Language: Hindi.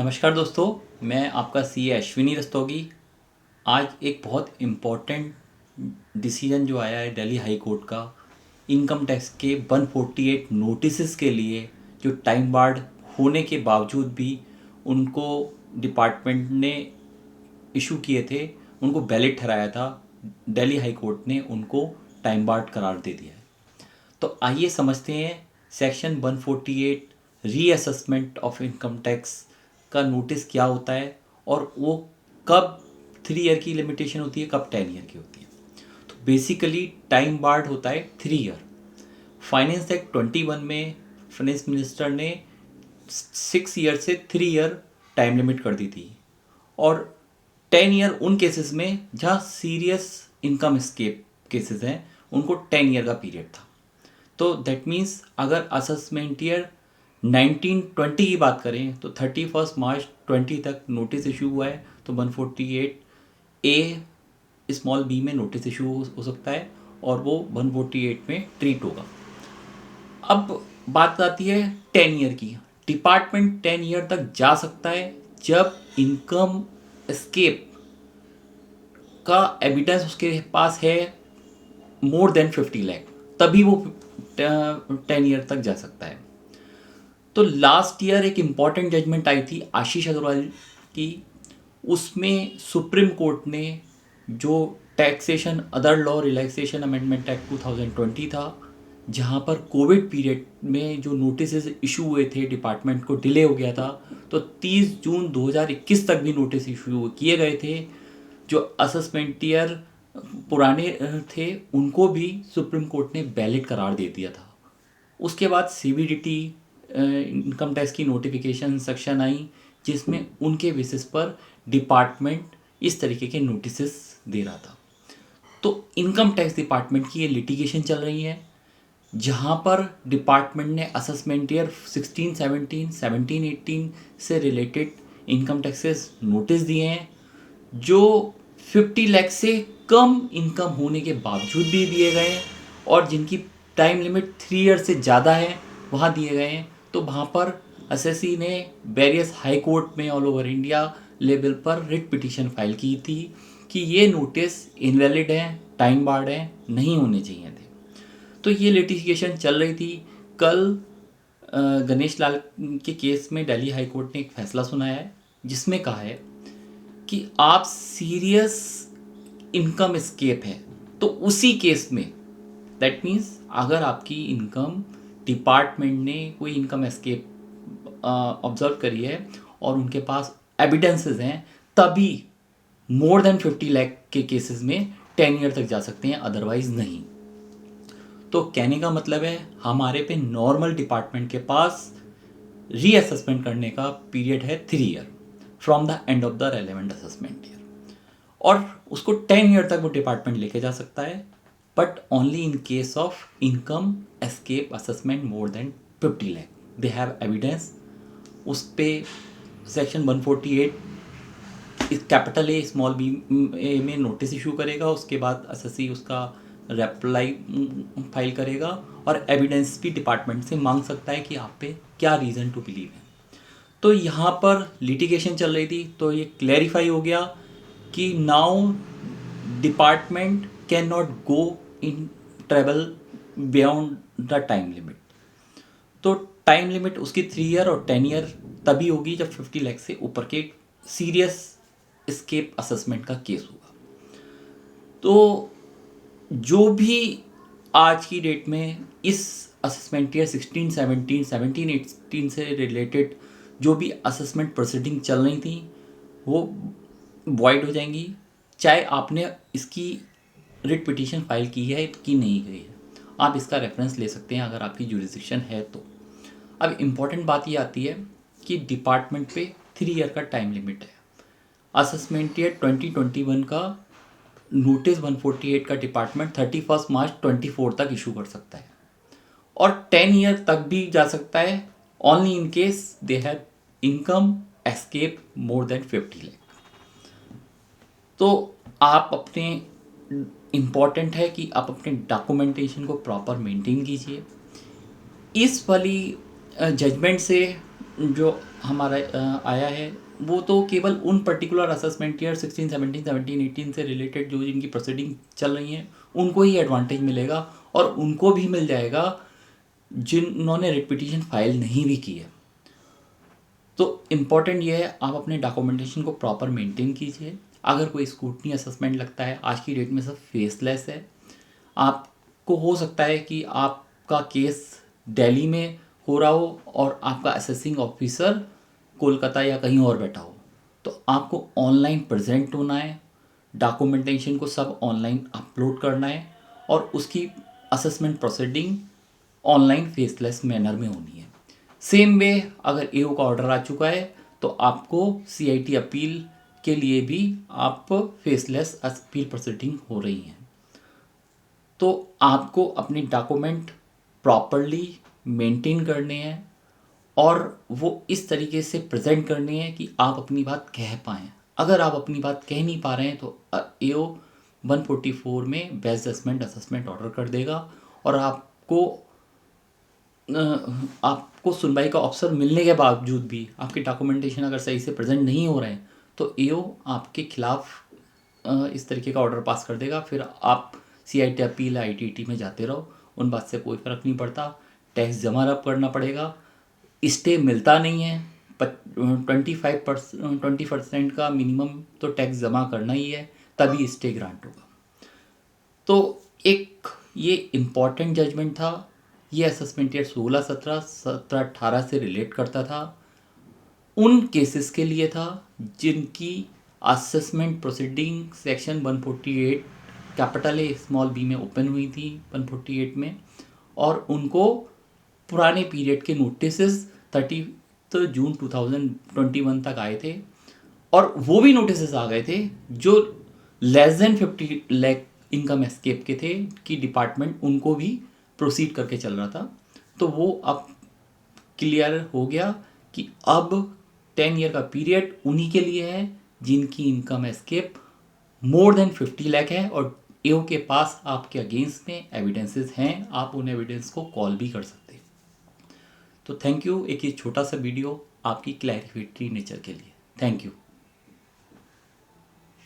नमस्कार दोस्तों, मैं आपका सीए अश्विनी रस्तोगी। आज एक बहुत इम्पोर्टेंट डिसीजन जो आया है दिल्ली हाई कोर्ट का, इनकम टैक्स के 148 नोटिसेस के लिए जो टाइम बार्ड होने के बावजूद भी उनको डिपार्टमेंट ने इशू किए थे, उनको वैलिड ठहराया था। दिल्ली हाई कोर्ट ने उनको टाइम बार्ड करार दे दिया है। तो आइए समझते हैं section 148 reassessment of income tax का नोटिस क्या होता है और वो कब 3 ईयर की लिमिटेशन होती है, कब 10 ईयर की होती है। तो बेसिकली टाइम बार्ड होता है 3 ईयर। फाइनेंस एक्ट 21 में फाइनेंस मिनिस्टर ने 6 ईयर से 3 ईयर टाइम लिमिट कर दी थी, और 10 ईयर उन केसेस में जहाँ सीरियस इनकम एस्केप केसेस हैं, उनको 10 ईयर का पीरियड था। तो दैट मीन्स अगर असेसमेंट ईयर 1920 की बात करें तो 31 मार्च 20 तक नोटिस इशू हुआ है, तो 148 ए स्मॉल बी में नोटिस इशू हो सकता है और वो 148 में ट्रीट होगा। अब बात आती है 10 ईयर की। डिपार्टमेंट 10 ईयर तक जा सकता है जब इनकम एस्केप का एविडेंस उसके पास है मोर देन 50 लाख, तभी वो 10 ईयर तक जा सकता है। तो लास्ट ईयर एक इम्पॉर्टेंट जजमेंट आई थी आशीष अग्रवाल की। उसमें सुप्रीम कोर्ट ने जो taxation other law relaxation amendment act 2020 था, जहां पर कोविड पीरियड में जो नोटिस इशू हुए थे, डिपार्टमेंट को डिले हो गया था, तो 30 जून 2021 तक भी नोटिस इशू किए गए थे। जो असेसमेंट ईयर पुराने थे उनको भी सुप्रीम कोर्ट ने वैलिड करार दे दिया था। उसके बाद सीबीडीटी इनकम टैक्स की नोटिफिकेशन सेक्शन आई, जिसमें उनके बेसिस पर डिपार्टमेंट इस तरीके के नोटिसेस दे रहा था। तो इनकम टैक्स डिपार्टमेंट की ये लिटिगेशन चल रही है, जहां पर डिपार्टमेंट ने असेसमेंट ईयर 16, 17, 17, 18 से रिलेटेड इनकम टैक्सेस नोटिस दिए हैं, जो 50 लाख से कम इनकम होने के बावजूद भी दिए गए हैं, और जिनकी टाइम लिमिट 3 ईयर से ज़्यादा है वहाँ दिए गए हैं। तो वहाँ पर एसएससी ने वेरियस हाई कोर्ट में ऑल ओवर इंडिया लेवल पर रिट पिटीशन फाइल की थी कि ये नोटिस इनवैलिड हैं, टाइम बार्ड हैं, नहीं होने चाहिए थे। तो ये लिटिगेशन चल रही थी। कल गणेश लाल के केस में दिल्ली हाई कोर्ट ने एक फैसला सुनाया है, जिसमें कहा है कि आप सीरियस इनकम एस्केप है तो उसी केस में, दैट मीन्स अगर आपकी इनकम डिपार्टमेंट ने कोई इनकम एस्केप ऑब्जर्व करी है और उनके पास एविडेंसेस हैं, तभी मोर देन 50 लाख के केसेस में 10 ईयर तक जा सकते हैं, अदरवाइज नहीं। तो कहने का मतलब है हमारे पे नॉर्मल डिपार्टमेंट के पास रीअसेसमेंट करने का पीरियड है 3 year from the end of the relevant assessment year, और उसको 10 ईयर तक वो डिपार्टमेंट लेके जा सकता है, but only in case of income escape assessment more than 50 lakh. They have evidence. उस पर सेक्शन 148 इस कैपिटल ए स्मॉल बी ए में नोटिस इशू करेगा। उसके बाद एसएससी उसका रिप्लाई फाइल करेगा, और एविडेंस भी डिपार्टमेंट से मांग सकता है कि आप पे क्या रीज़न टू बिलीव है। तो यहाँ पर लिटिगेशन चल रही थी, तो ये क्लैरिफाई हो गया कि now department can not go in travel beyond the time limit. तो टाइम लिमिट उसकी 3 ईयर और 10 ईयर तभी होगी जब 50 लाख से ऊपर के सीरियस एस्केप असेसमेंट का केस होगा। तो जो भी आज की डेट में इस असेसमेंट ईयर 16, 17, 17, 18 से रिलेटेड जो भी असेसमेंट प्रोसीडिंग चल रही थी, वो वॉइड हो जाएंगी, चाहे आपने इसकी रिट पिटीशन फाइल की है कि नहीं की है। आप इसका रेफरेंस ले सकते हैं अगर आपकी जुरिसडिक्शन है तो। अब इम्पॉर्टेंट बात ये आती है कि डिपार्टमेंट पे 3 ईयर का टाइम लिमिट है। असेसमेंट ईयर 2021 का नोटिस 148 का डिपार्टमेंट 31 मार्च 24 तक इशू कर सकता है, और 10 ईयर तक भी जा सकता है only in case they have income escape more than 50 lakh. तो आप अपने इम्पॉर्टेंट है कि आप अपने डॉक्यूमेंटेशन को प्रॉपर मेंटेन कीजिए। इस वाली जजमेंट से जो हमारा आया है वो तो केवल उन पर्टिकुलर असेसमेंट ईयर 16, 17, 17, 18 से रिलेटेड जो जिनकी प्रोसीडिंग चल रही हैं उनको ही एडवांटेज मिलेगा, और उनको भी मिल जाएगा जिन्होंने रिट फाइल नहीं भी की है। तो इम्पॉर्टेंट ये है आप अपने डॉक्यूमेंटेशन को प्रॉपर मेंटेन कीजिए। अगर कोई स्क्रूटनी असेसमेंट लगता है, आज की डेट में सब फेसलेस है। आपको हो सकता है कि आपका केस दिल्ली में हो रहा हो और आपका असेसिंग ऑफिसर कोलकाता या कहीं और बैठा हो, तो आपको ऑनलाइन प्रेजेंट होना है, डॉक्यूमेंटेशन को सब ऑनलाइन अपलोड करना है, और उसकी assessment proceeding online faceless manner में होनी है। सेम वे अगर एओ का ऑर्डर आ चुका है तो आपको सीआईटी अपील के लिए भी आप फेसलेस अपील प्रोसीडिंग हो रही हैं। तो आपको अपनी डॉक्यूमेंट प्रॉपरली मेंटेन करने हैं और वो इस तरीके से प्रेजेंट करनी है कि आप अपनी बात कह पाएँ। अगर आप अपनी बात कह नहीं पा रहे हैं तो एओ 144 में बेस्ट जजमेंट असेसमेंट ऑर्डर कर देगा, और आपको सुनवाई का ऑप्शन मिलने के बावजूद भी आपके डॉक्यूमेंटेशन अगर सही से प्रेजेंट नहीं हो रहे हैं तो एओ आपके खिलाफ इस तरीके का ऑर्डर पास कर देगा। फिर आप सीआईटी अपील आईटीटी में जाते रहो, उन बात से कोई फ़र्क नहीं पड़ता। टैक्स जमा रब करना पड़ेगा, स्टे मिलता नहीं है। 20% का मिनिमम तो टैक्स जमा करना ही है, तभी स्टे ग्रांट होगा। तो एक ये इम्पॉर्टेंट जजमेंट था। ये असेसमेंट ईयर 16, 17, 17, 18 से रिलेट करता था, उन केसेस के लिए था जिनकी assessment proceeding section 148 capital A small B में ओपन हुई थी 148 में, और उनको पुराने पीरियड के नोटिस 30 जून 2021 तक आए थे, और वो भी नोटिस आ गए थे जो less than 50 lakh income escape के थे कि डिपार्टमेंट उनको भी प्रोसीड करके चल रहा था। तो वो अब क्लियर हो गया कि अब 10 ईयर का पीरियड उन्हीं के लिए है जिनकी income escape more than 50 lakh है, और एओ के पास आपके अगेंस्ट में एविडेंसेस हैं, आप उन एविडेंस को कॉल भी कर सकते हैं। तो थैंक यू, एक ये छोटा सा वीडियो आपकी क्लैरिफिकेटरी नेचर के लिए। Thank you.